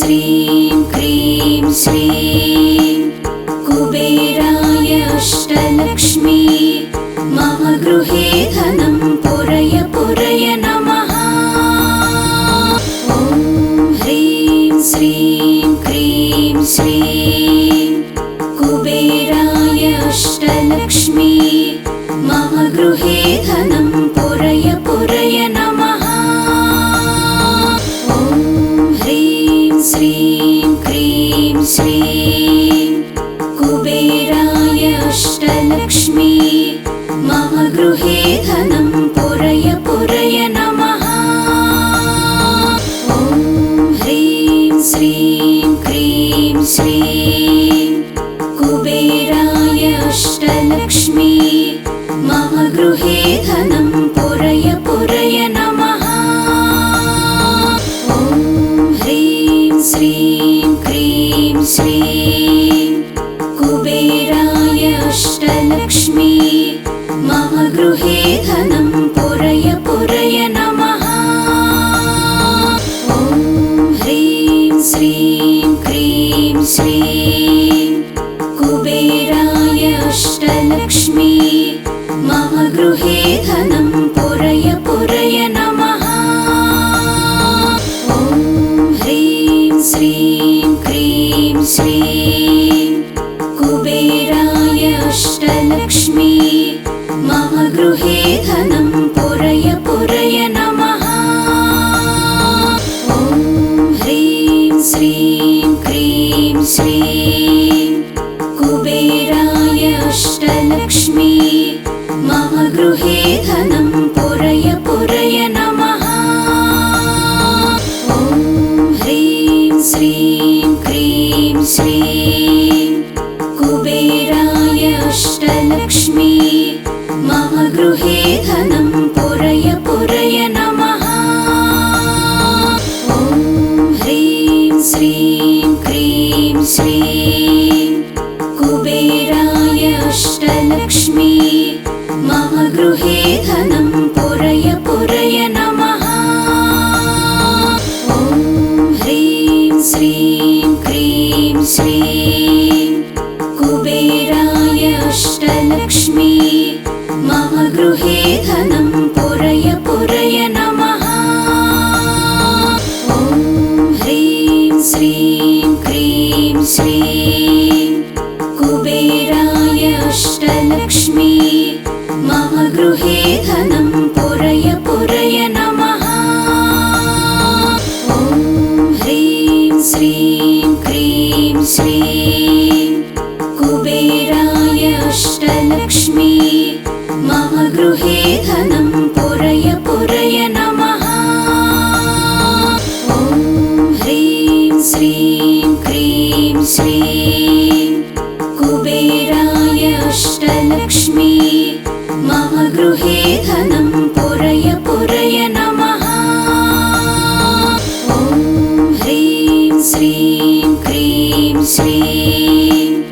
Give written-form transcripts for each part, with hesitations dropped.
श्रीं क्रीं श्रीं कुबेराय अष्टलक्ष्मी मम गृहे धनं पुरय पुरय नमः। ॐ ह्रीं श्रीं क्रीं श्रीं कुबेराय अष्टलक्ष्मी मम गृहे धनं पुरय पुरय नमः। ॐ ह्रीं श्रीं क्रीं श्रीं कुबेराय अष्टलक्ष्मी मम गृहे धनं पुरय पुरय नमः। ॐ ह्रीं श्रीं क्रीं श्रीं कुबेराय अष्टलक्ष्मी मम गृहे धनं पुरय पुरय नमः। ॐ ह्रीं श्रीं क्रीं श्रीं कुबेराय अष्टलक्ष्मी मम गृहे धनं पुरय पुरय नमः। ॐ ह्रीं श्रीं क्रीं श्रीं कुबेराय अष्टलक्ष्मी मम गृहे धनं पुरय पुरय नमः। ॐ ह्रीं श्रीं क्रीं श्रीं कुबेराय अष्टलक्ष्मी मम गृहे धनं पुरय पुरय नमः। ॐ ह्रीं श्रीं क्रीं श्रीं कुबेराय अष्टलक्ष्मी मम गृहे धनं पुरय पुरय नमः। ॐ ह्रीं श्रीं क्रीं श्रीं कुबेराय अष्टलक्ष्मी मम गृहे धनं पुरय पुरय नमः। ॐ ह्रीं श्रीं क्रीं श्रीं कुबेराय अष्टलक्ष्मी मम गृहे धनं पुरय पुरय नमः। ॐ ह्रीं श्रीं क्रीं श्रीं कुबेराय अष्टलक्ष्मी मम गृहे धनं पुरय पुरय नमः। ॐ ह्रीं श्रीं क्रीं श्रीं कुबेराय अष्टलक्ष्मी मम गृहे धनं पुरय पुरय नमः। ॐ ह्रीं श्रीं क्रीं श्रीं कुबेराय अष्टलक्ष्मी मम गृहे धनं पुरय पुरय नमः। ॐ ह्रीं श्रीं क्रीं श्रीं कुबेराय अष्टलक्ष्मी मम गृहे धनं पुरय पुरय नमः। ॐ ह्रीं श्रीं क्रीं श्रीं कुबेराय अष्टलक्ष्मी मम गृहे धनं पुरय पुरय नमः। ॐ ह्रीं श्रीं क्रीं श्रीं कुबेराय अष्टलक्ष्मी मम गृहे धनं पुरय पुरय नमः। ॐ ह्रीं श्रीं क्रीं श्रीं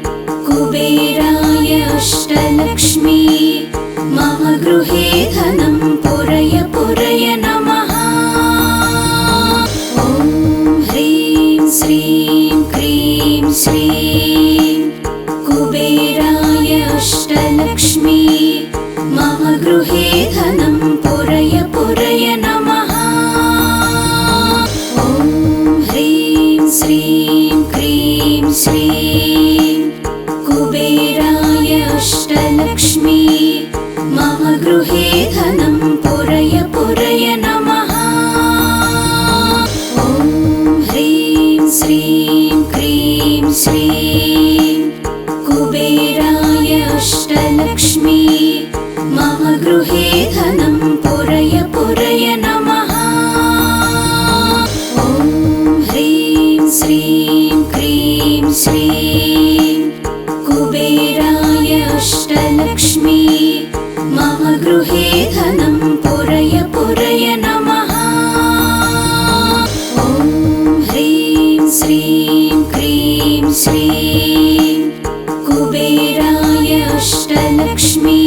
कुबेराय अष्टलक्ष्मी मम गृहे धनं पुरय पुरय नमः। ॐ ह्रीं श्रीं क्रीं श्रीं कुबेराय अष्टलक्ष्मी मम गृहे धनं पुरय पुरय नमः। ॐ ह्रीं श्रीं क्रीं श्रीं कुबेराय अष्टलक्ष्मी मम गृहे धनं पुरय पुरय नमः। ॐ ह्रीं श्रीं क्रीं श्रीं कुबेराय अष्टलक्ष्मी मम गृहे धनं पुरय पुरय ह्रीं क्रीं श्रीं कुबेराय अष्टलक्ष्मी मम गृहे धनं पुरय पुरय नमः। ॐ ह्रीं श्रीं क्रीं श्रीं कुबेराय अष्टलक्ष्मी मम गृहे धनं पुरय पुरय नमः। ॐ ह्रीं श्रीं क्रीं श्रीं कुबेराय अष्टलक्ष्मी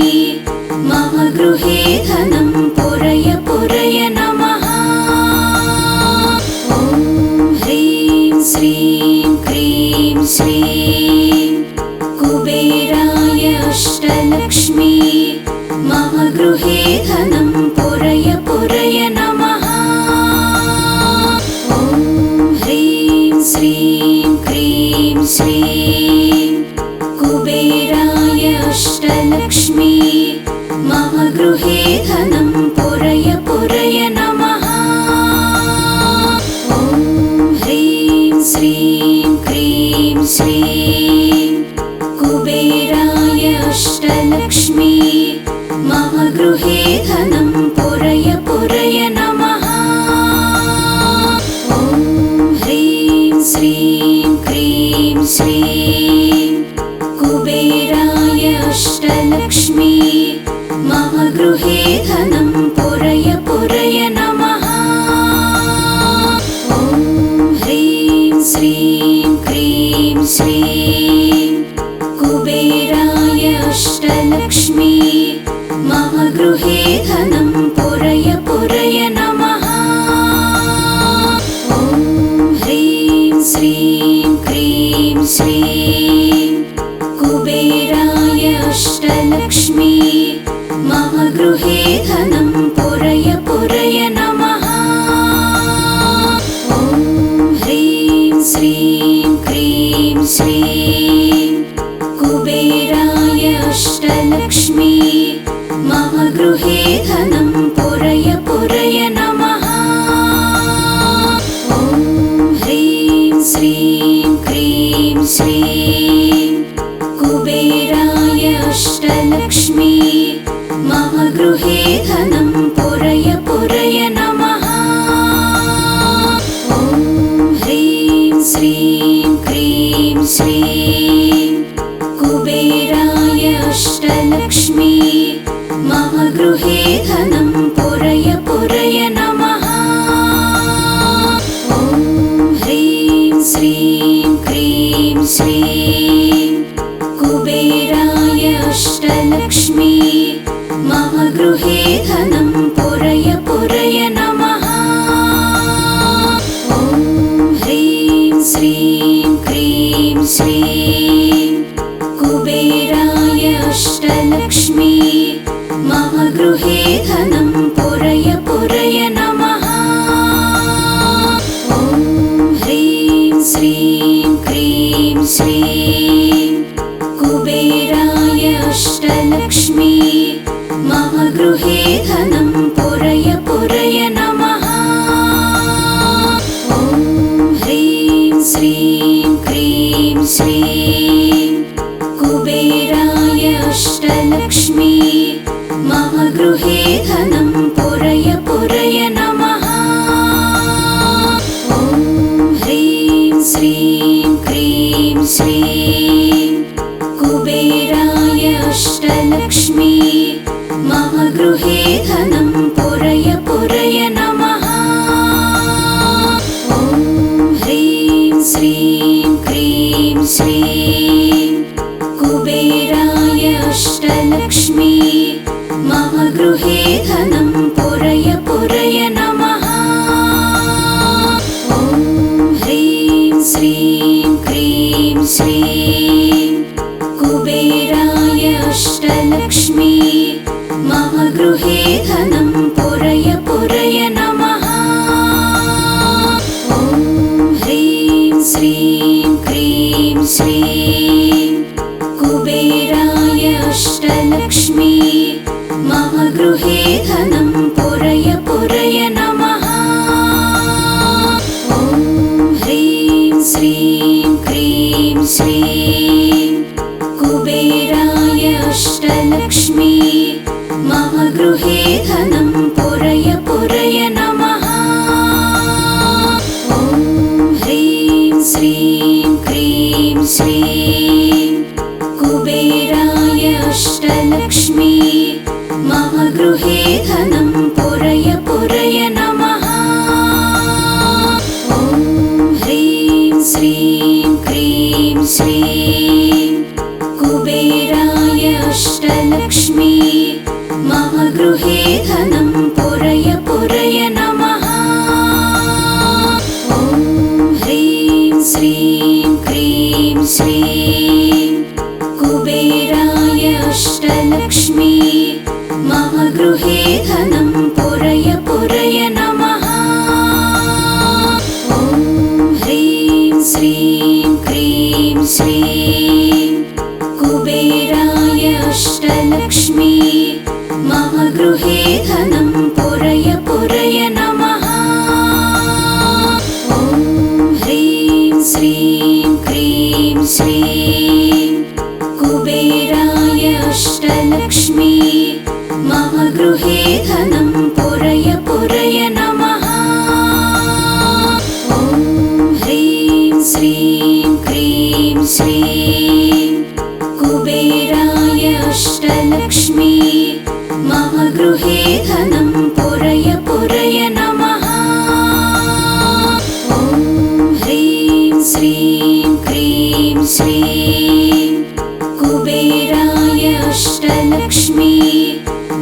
मम गृहे धनं पुरय पुरय नमः। ॐ ह्रीं श्रीं क्रीं श्रीं कुबेराय अष्टलक्ष्मी मम गृहे धनं पुरय पुरय नमः। ॐ ह्रीं श्रीं क्रीं श्रीं कुबेराय अष्टलक्ष्मी मम गृहे धनं पुरय पुरय नमः। ॐ ह्रीं श्रीं क्रीं श्रीं कुबेराय अष्टलक्ष्मी मम गृहे धनं पुरय पुरय नमः। ॐ ह्रीं श्रीं क्रीं श्रीं कुबेराय अष्टलक्ष्मी मम गृहे धनं पुरय पुरय नमः। ॐ ह्रीं श्रीं क्रीं श्रीं कुबेराय अष्टलक्ष्मी मम गृहे धनं पुरय पुरय नमः। ॐ ह्रीं श्रीं क्रीं श्रीं कुबेराय अष्टलक्ष्मी मम गृहे धनं पुरय पुरय नमः। ॐ ह्रीं श्रीं क्रीं श्रीं कुबेराय अष्टलक्ष्मी मम गृहे धनं पुरय पुरय नमः। ॐ ह्रीं श्रीं क्रीं श्रीं कुबेराय अष्टलक्ष्मी मम गृहे धनं पुरय पुरय नमः। ॐ ह्रीं श्रीं क्रीं श्रीं कुबेराय अष्टलक्ष्मी मम गृहे धनं पुरय पुरय नमः। ॐ ह्रीं श्रीं क्रीं श्रीं कुबेराय अष्टलक्ष्मी मम गृहे धनं पुरय पुरय नमः। ॐ ह्रीं श्रीं क्रीं श्रीं कुबेराय अष्टलक्ष्मी मम गृहे धनं पुरय पुरय नमः। ॐ ह्रीं श्रीं क्रीं श्रीं कुबेराय अष्टलक्ष्मी मम गृहे धनं पुरय पुरय नमः। ॐ ह्रीं श्रीं क्रीं श्रीं कुबेराय अष्टलक्ष्मी मम गृहे धनं पुरय पुरय नमः। ॐ ह्रीं श्रीं क्रीं श्रीं कुबेराय अष्टलक्ष्मी मम गृहे धनं पुरय पुरय नमः। ॐ ह्रीं श्रीं क्रीं श्रीं कुबेराय अष्टलक्ष्मी मम गृहे धनं पुरय पुरय नमः। ॐ ह्रीं श्रीं क्रीं श्रीं कुबेराय अष्टलक्ष्मी मम गृहे धनं पुरय पुरय नमः। ॐ ह्रीं श्रीं क्रीं श्रीं कुबेराय अष्टलक्ष्मी मम गृहे धनं पुरय पुरय नमः। ॐ ह्रीं श्रीं क्रीं श्रीं कुबेराय अष्टलक्ष्मी मम गृहे धनं पुरय पुरय नमः। ॐ ह्रीं श्रीं क्रीं श्रीं कुबेराय अष्टलक्ष्मी मम गृहे धनं पुरय पुरय नमः। ॐ ह्रीं श्रीं क्रीं श्रीं कुबेराय अष्टलक्ष्मी मम गृहे धनं पुरय पुरय नमः। ॐ ह्रीं श्रीं क्रीं श्रीं कुबेराय अष्टलक्ष्मी मम गृहे धनं पुरय पुरय नमः। ॐ ह्रीं श्रीं क्रीं श्रीं कुबेराय अष्टलक्ष्मी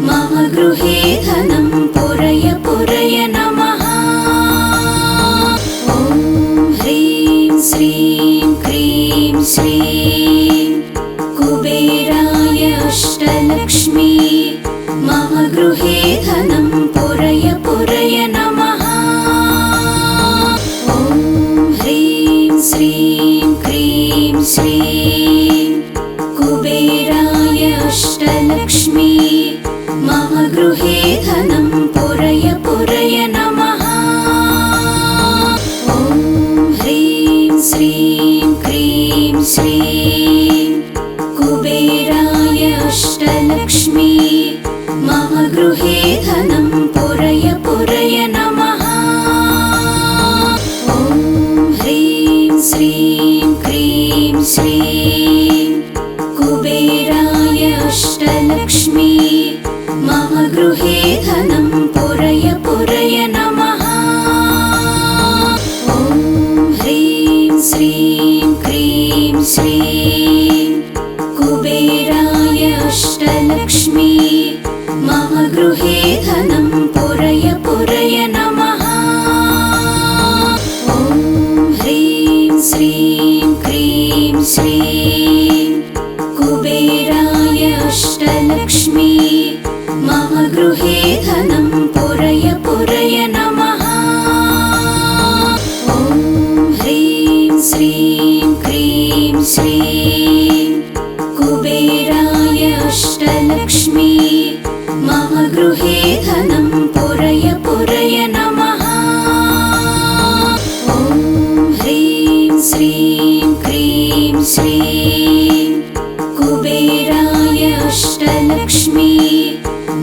मम गृहे धनं पुरय पुरय नमः। ॐ ह्रीं श्रीं क्रीं श्रीं कुबेराय अष्टलक्ष्मी मम गृहे धनं पुरय पुरय नमः। ॐ ह्रीं श्रीं क्रीं श्रीं कुबेराय अष्टलक्ष्मी मम गृहे धनं पुरय पुरय नमः। ॐ ह्रीं श्रीं क्रीं श्रीं कुबेराय अष्टलक्ष्मी मम गृहे धनं पुरय पुरय नमः। ॐ ह्रीं श्रीं क्रीं श्रीं कुबेराय अष्टलक्ष्मी मम गृहे धनं पुरय पुरय नमः। ॐ ह्रीं श्रीं क्रीं श्रीं कुबेराय अष्टलक्ष्मी मम गृहे धनं पुरय पुरय नमः। ॐ ह्रीं श्रीं क्रीं श्रीं कुबेराय अष्टलक्ष्मी मम गृहे धनं पुरय पुरय नमः। ॐ ह्रीं श्रीं क्रीं श्रीं कुबेराय अष्टलक्ष्मी मम गृहे धनं पुरय पुरय नमः। ॐ ह्रीं श्रीं क्रीं श्रीं कुबेराय अष्टलक्ष्मी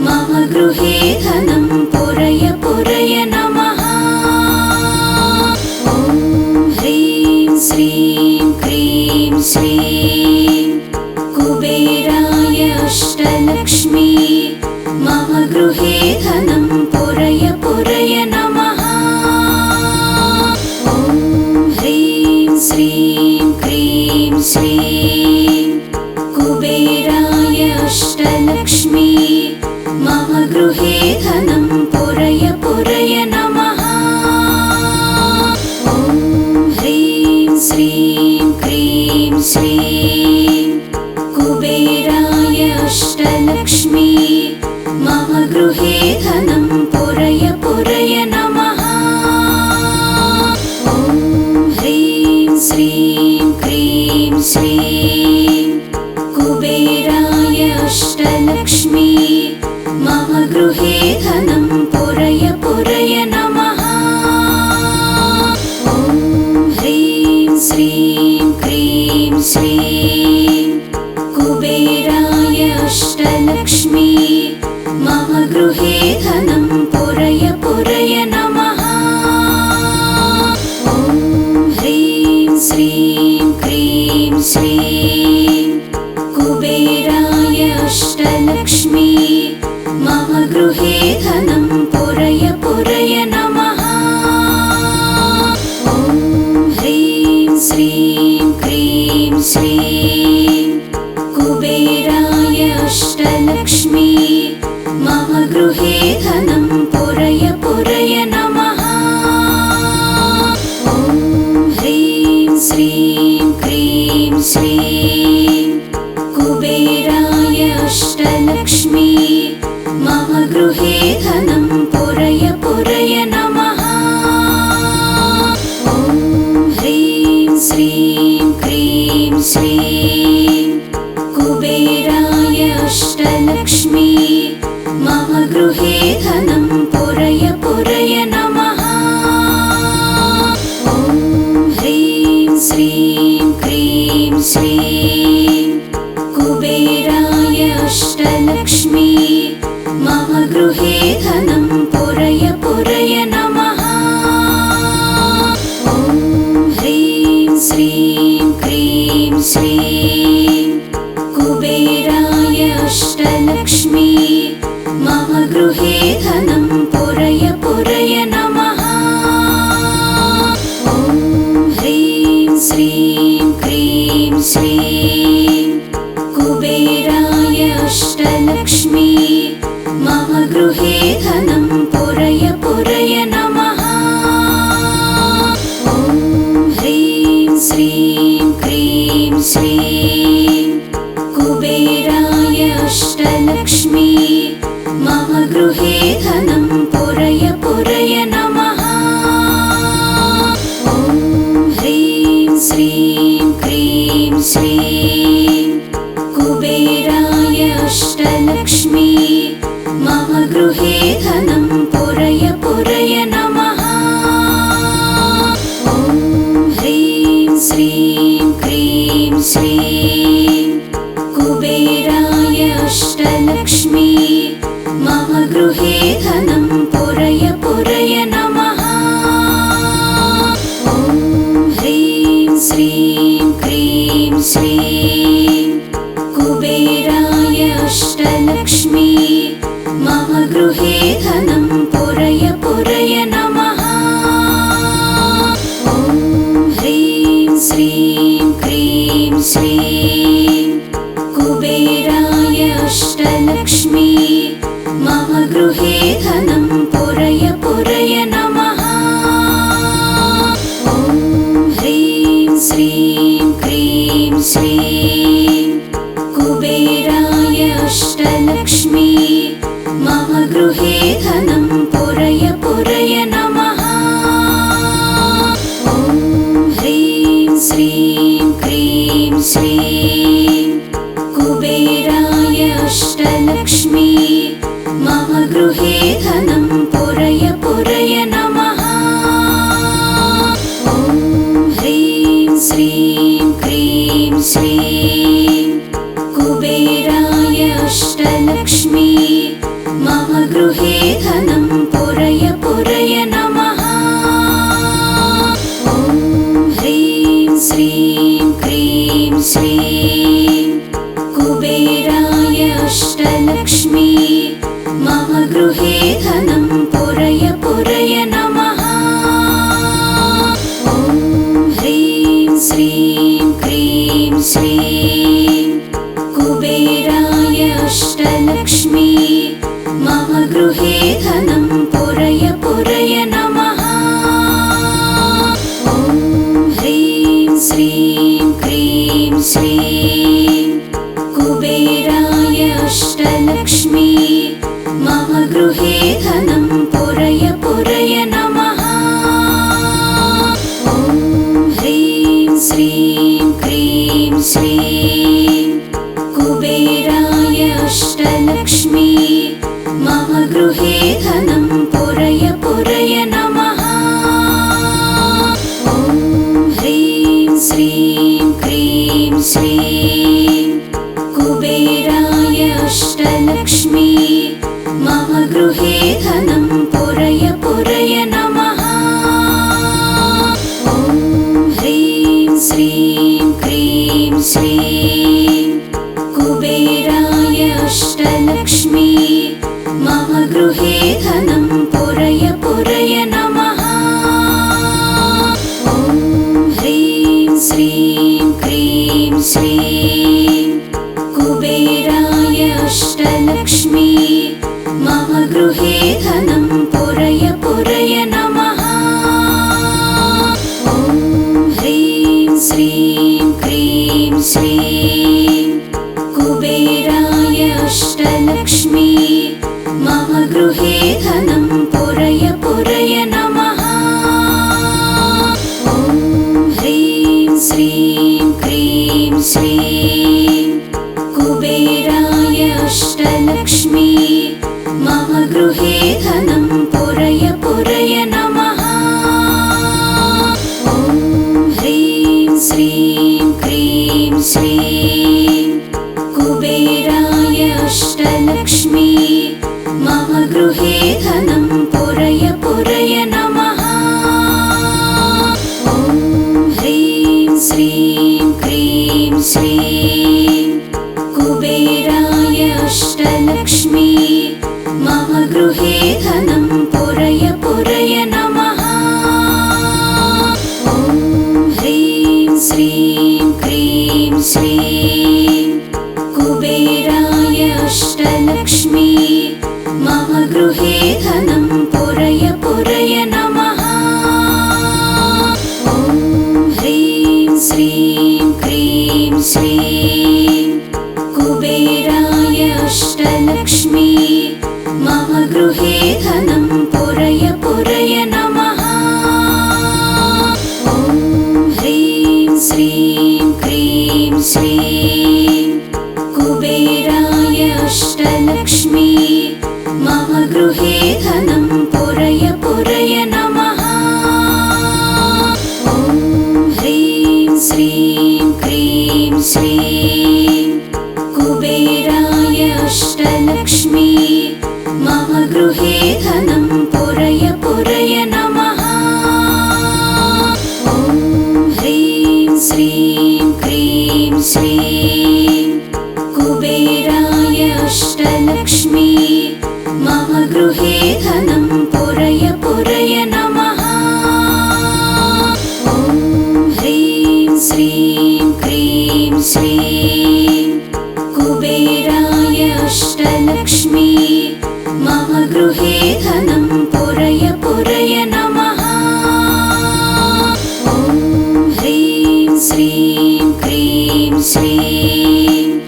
मम गृहे धनं पुरय पुरय नमः। ॐ ह्रीं श्रीं क्रीं श्रीं कुबेराय अष्टलक्ष्मी मम गृहे धनं पुरय पुरय नमः। ॐ ह्रीं श्रीं क्रीं श्रीं कुबेराय अष्टलक्ष्मी मम गृहे धनं पुरय पुरय नमः। ॐ ह्रीं श्रीं क्रीं श्रीं कुबेराय अष्टलक्ष्मी मम गृहे धनं पुरय पुरय नमः। ॐ ह्रीं श्रीं क्रीं श्रीं कुबेराय अष्टलक्ष्मी मम गृहे धनं पुरय पुरय नमः। ॐ ह्रीं श्रीं क्रीं श्रीं कुबेराय अष्टलक्ष्मी मम गृहे धनं पुरय पुरय नमः। ॐ ह्रीं श्रीं क्रीं श्रीं कुबेराय अष्टलक्ष्मी मम गृहे धनं पुरय पुरय नमः। ॐ ह्रीं श्रीं क्रीं श्रीं कुबेराय अष्टलक्ष्मी मम गृहे धनं पुरय पुरय नमः। ॐ ह्रीं श्रीं क्रीं श्रीं कुबेराय अष्टलक्ष्मी मम गृहे धनं पुरय पुरय नमः। ॐ ह्रीं श्रीं क्रीं श्रीं कुबेराय अष्टलक्ष्मी मम गृहे धनं पुरय पुरय नमः। ॐ ह्रीं श्रीं क्रीं श्रीं कुबेराय अष्टलक्ष्मी मम गृहे धनं पुरय पुरय नमः। ॐ ह्रीं श्रीं क्रीं श्रीं कुबेराय अष्टलक्ष्मी मम गृहे धनं पुरय पुरय नमः। ॐ ह्रीं श्रीं क्रीं श्रीं कुबेराय अष्टलक्ष्मी मम गृहे धनं पुरय पुरय नमः। ॐ ह्रीं श्रीं क्रीं श्रीं कुबेराय अष्टलक्ष्मी मम गृहे धनं पुरय पुरय नमः। ॐ ह्रीं श्रीं क्रीं श्रीं कुबेराय अष्टलक्ष्मी मम गृहे धनं पुरय पुरय नमः। ॐ ह्रीं श्रीं क्रीं श्रीं कुबेराय अष्टलक्ष्मी मम गृहे धनं पुरय पुरय नमः। ॐ ह्रीं श्रीं क्रीं श्रीं कुबेराय अष्टलक्ष्मी मम गृहे धनं पुरय पुरय नमः। ॐ ह्रीं श्रीं क्रीं श्रीं कुबेराय अष्टलक्ष्मी मम गृहे धनं पुरय पुरय नमः। ॐ ह्रीं श्रीं क्रीं श्रीं कुबेराय अष्टलक्ष्मी मम गृहे धनं पुरय पुरय नमः। ॐ ह्रीं श्रीं क्रीं श्रीं कुबेराय अष्टलक्ष्मी मम गृहे धनं पुरय पुरय नमः। ॐ ह्रीं श्रीं क्रीं श्रीं कुबेराय अष्टलक्ष्मी मम गृहे धनं पुरय पुरय नमः। ॐ ह्रीं श्रीं क्रीं श्रीं कुबेराय अष्टलक्ष्मी मम गृहे धनं पुरय पुरय नमः। ॐ ह्रीं श्रीं क्रीं श्रीं कुबेराय अष्टलक्ष्मी मम गृहे धनं पुरय पुरय नमः। ॐ ह्रीं श्रीं क्रीं श्रीं कुबेराय अष्टलक्ष्मी मम गृहे धनं पुरय पुरय नमः। ॐ ह्रीं श्रीं क्रीं श्रीं कुबेराय अष्टलक्ष्मी मम गृहे धनं पुरय पुरय नमः। ॐ ह्रीं श्रीं क्रीं श्रीं कुबेराय अष्टलक्ष्मी मम गृहे धनं पुरय पुरय नमः। ॐ ह्रीं श्रीं क्रीं श्रीं कुबेराय अष्टलक्ष्मी मम गृहे धनं पुरय पुरय नमः। ॐ ह्रीं श्रीं क्रीं श्रीं कुबेराय अष्टलक्ष्मी मम गृहे धनं पुरय पुरय नमः। ॐ ह्रीं श्रीं क्रीं श्रीं कुबेराय अष्टलक्ष्मी मम गृहे धनं पुरय पुरय नमः। ॐ ह्रीं श्रीं क्रीं श्रीं कुबेराय अष्टलक्ष्मी मम गृहे धनं पुरय पुरय नमः। ॐ ह्रीं श्रीं क्रीं श्रीं कुबेराय अष्टलक्ष्मी मम गृहे धनं पुरय पुरय नमः। ॐ ह्रीं श्रीं क्रीं श्रीं कुबेराय अष्टलक्ष्मी मम गृहे धनं पुरय पुरय नमः। ॐ ह्रीं श्रीं क्रीं श्रीं कुबेराय अष्टलक्ष्मी मम गृहे धनं पुरय पुरय नमः। ॐ ह्रीं श्रीं क्रीं श्रीं कुबेराय अष्टलक्ष्मी मम गृहे धनं पुरय पुरय नमः। ॐ ह्रीं श्रीं क्रीं श्रीं कुबेराय अष्टलक्ष्मी मम गृहे धनं पुरय पुरय नमः। ॐ ह्रीं श्रीं क्रीं श्रीं कुबेराय अष्टलक्ष्मी मम गृहे धनं पुरय पुरय नमः। ॐ ह्रीं श्रीं क्रीं श्रीं कुबेराय अष्टलक्ष्मी मम गृहे धनं पुरय पुरय नमः। ॐ ह्रीं श्रीं क्रीं श्रीं कुबेराय अष्टलक्ष्मी मम गृहे धनं पुरय पुरय नमः। ॐ ह्रीं श्रीं क्रीं श्रीं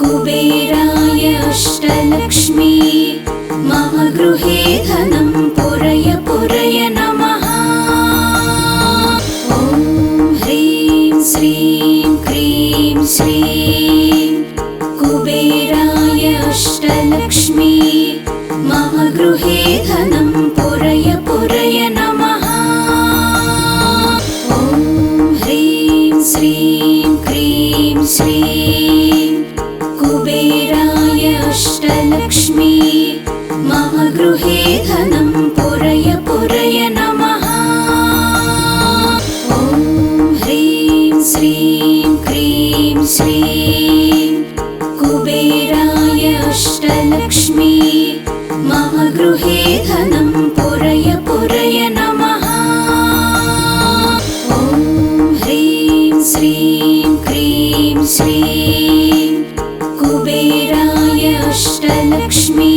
कुबेराय अष्टलक्ष्मी मम गृहे धनं पुरय पुरय नमः। ॐ ह्रीं श्रीं क्रीं श्रीं कुबेराय अष्टलक्ष्मी मम गृहे धनं पुरय पुरय नमः। ॐ ह्रीं श्रीं क्रीं श्रीं कुबेराय अष्टलक्ष्मी मम गृहे धनं पुरय पुरय नमः। ॐ ह्रीं श्रीं क्रीं श्रीं कुबेराय अष्टलक्ष्मी मम गृहे धनं पुरय पुरय नमः। ॐ ह्रीं श्रीं क्रीं श्रीं कुबेराय अष्टलक्ष्मी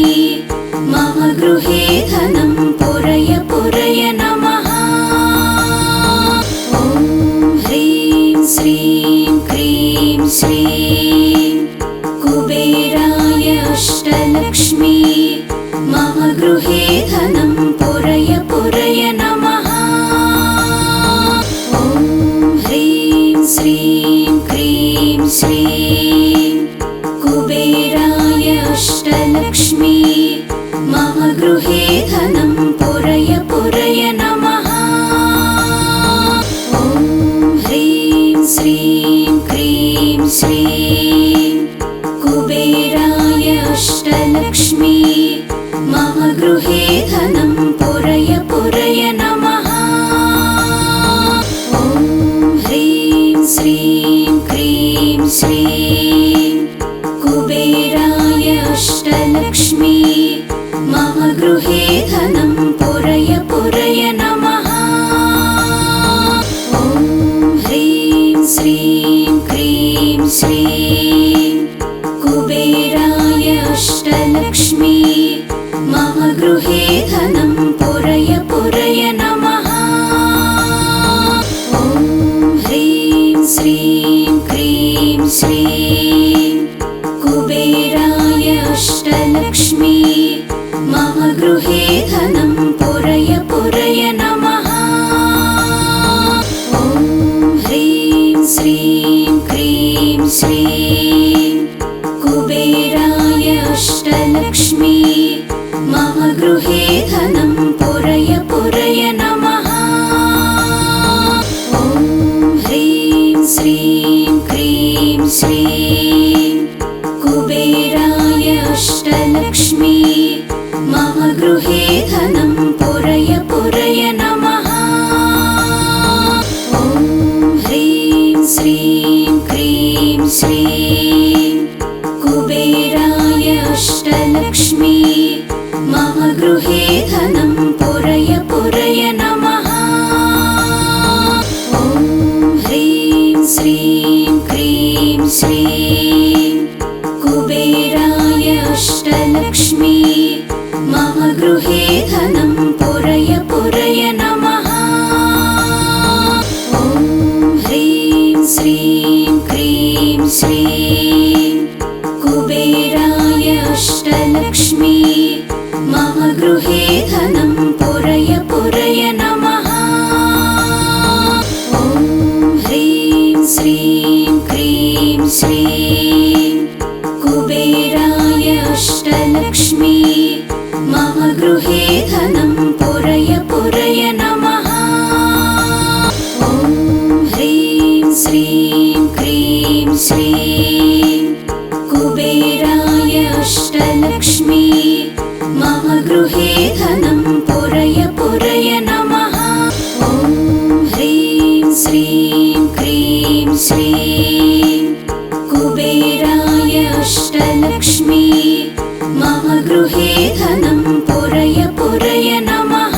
मम गृहे धनं पुरय पुरय नमः। ॐ ह्रीं श्रीं क्रीं श्रीं कुबेराय अष्टलक्ष्मी मम गृहे धनं पुरय पुरय नमः। ॐ ह्रीं श्रीं क्रीं श्रीं कुबेराय अष्टलक्ष्मी मम गृहे धनं पुरय पुरय नमः। ॐ ह्रीं श्रीं क्रीं श्रीं कुबेराय अष्टलक्ष्मी मम गृहे धनं पुरय पुरय नमः। ॐ ह्रीं श्रीं क्रीं श्रीं कुबेराय अष्टलक्ष्मी मम गृहे धनं पुरय पुरय नमः। ॐ ह्रीं श्रीं क्रीं श्रीं कुबेराय अष्टलक्ष्मी मम गृहे धनं पुरय पुरय नमः। ॐ ह्रीं श्रीं क्रीं श्रीं कुबेराय अष्टलक्ष्मी मम गृहे धनं पुरय पुरय नमः। ॐ ह्रीं श्रीं क्रीं श्रीं कुबेराय अष्टलक्ष्मी मम गृहे धनं पुरय पुरय नमः। ॐ ह्रीं श्रीं क्रीं श्रीं कुबेराय अष्टलक्ष्मी मम गृहे धनं पुरय पुरय नमः। ॐ ह्रीं श्रीं क्रीं श्रीं कुबेराय अष्टलक्ष्मी मम गृहे धनं पुरय पुरय नमः। ॐ ह्रीं श्रीं क्रीं श्रीं कुबेराय अष्टलक्ष्मी मम गृहे धनं पुरय पुरय नमः। ॐ ह्रीं श्रीं क्रीं श्रीं कुबेराय अष्टलक्ष्मी मम गृहे धनं पुरय पुरय नमः। ॐ ह्रीं श्रीं क्रीं श्रीं कुबेराय अष्टलक्ष्मी मम गृहे धनं पुरय पुरय नमः। ॐ ह्रीं श्रीं क्रीं श्रीं कुबेराय अष्टलक्ष्मी मम गृहे धनं पुरय पुरय नमः। ॐ ह्रीं श्रीं क्रीं श्रीं कुबेराय अष्टलक्ष्मी मम गृहे धनं पुरय पुरय नमः।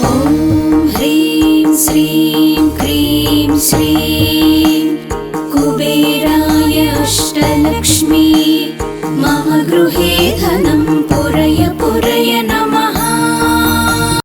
ॐ ह्रीं श्रीं क्रीं श्रीं कुबेराय अष्टलक्ष्मी मम गृहे